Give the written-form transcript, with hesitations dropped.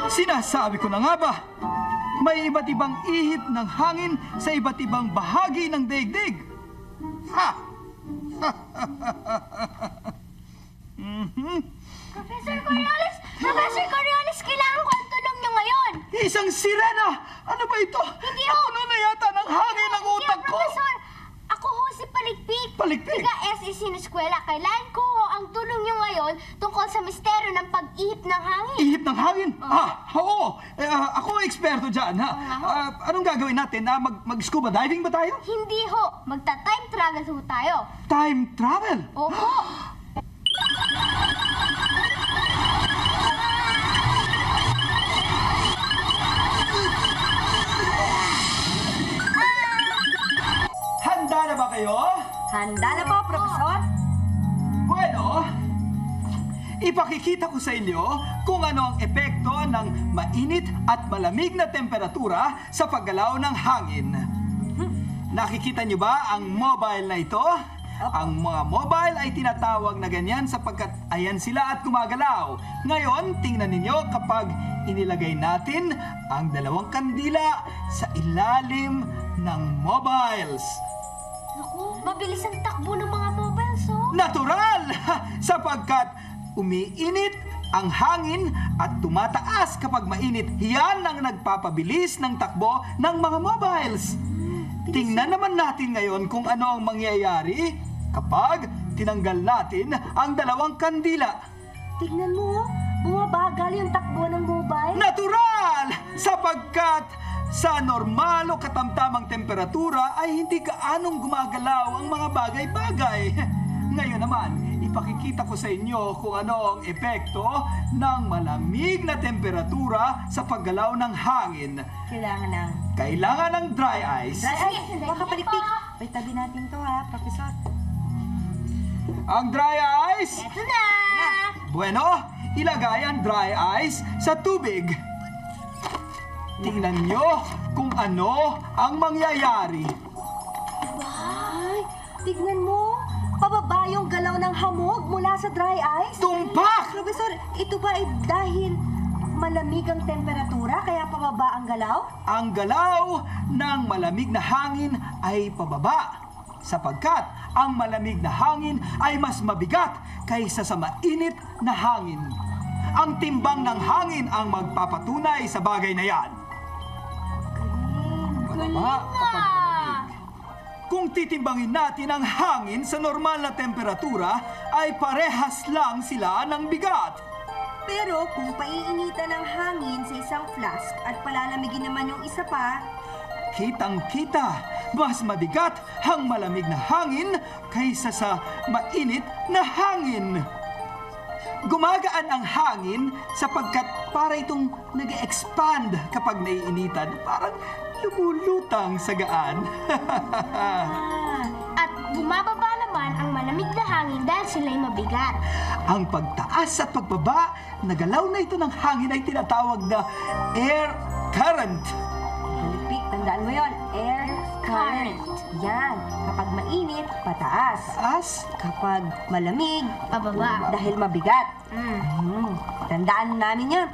Sinasabi ko na nga ba, may iba't ibang ihip ng hangin sa iba't ibang bahagi ng daigdig. Ha! Professor Coriolis! Professor Coriolis, kailangan ko ang tulong niyo ngayon! Isang sirena! Ano ba ito? Hindi ho! Puno na yata ng hangin ang Hindi, utak ko! Professor! Ako ho si Paligpik! Paligpik? Tiga SEC na eskwela. Kailangan ko ho ang tulong niyo ngayon tungkol sa misteryo ng pag-ihip ng hangin. Ihip ng hangin? Oo. Ako ang eksperto dyan, ha? Anong gagawin natin? Mag-scuba diving ba tayo? Hindi ho. Magta-time travel ho tayo. Time travel? Opo. Handa na ba kayo? Handa na po, Profesor? Bueno, ipakikita ko sa inyo kung ano ang epekto ng mainit at malamig na temperatura sa paggalaw ng hangin. Nakikita niyo ba ang mobile na ito? Ang mga mobile ay tinatawag na ganyan sapagkat ayan sila at gumagalaw. Ngayon, tingnan ninyo kapag inilagay natin ang dalawang kandila sa ilalim ng mobiles. Naku, mabilis ang takbo ng mga mobiles, oh. Natural! Sapagkat umiinit ang hangin at tumataas kapag mainit. Yan ang nagpapabilis ng takbo ng mga mobiles. Tingnan naman natin ngayon kung ano ang mangyayari kapag tinanggal natin ang dalawang kandila. Tignan mo, bumabagal yung takbo ng mobile. Natural! Sapagkat sa normal o katamtamang temperatura ay hindi gaanong gumagalaw ang mga bagay-bagay. Ngayon naman, ipakikita ko sa inyo kung ano ang epekto ng malamig na temperatura sa paggalaw ng hangin. Kailangan ng dry ice. Ay, baka palikpik. May tabi natin to ha, Profesor. Ang dry ice, Ito na! bueno, ilagay ang dry ice sa tubig. Tingnan nyo kung ano ang mangyayari. Ay, tignan mo. Pababa yung galaw ng hamog mula sa dry ice. Tumpak! Profesor, ito ba ay dahil malamig ang temperatura kaya pababa ang galaw? Ang galaw ng malamig na hangin ay pababa sapagkat ang malamig na hangin ay mas mabigat kaysa sa mainit na hangin. Ang timbang ng hangin ang magpapatunay sa bagay na yan. Pababa kapag malamig. Kung titimbangin natin ang hangin sa normal na temperatura, ay parehas lang sila ng bigat. Pero kung paiinitan ng hangin sa isang flask at palalamigin naman yung isa pa, Kitang-kita, mas mabigat ang malamig na hangin kaysa sa mainit na hangin. Gumagaan ang hangin sapagkat para itong nag-expand kapag naiinitan, parang lumulutang sa gaan. At bumababa naman ang malamig na hangin dahil sila'y mabigat. Ang pagtaas at pagbaba, nagalaw na ito ng hangin ay tinatawag na air current. palikpik, tandaan mo yon, air current. Yan, kapag mainit, pataas. Taas? Kapag malamig, Pababa. dahil mabigat. Mm. Tandaan namin yan.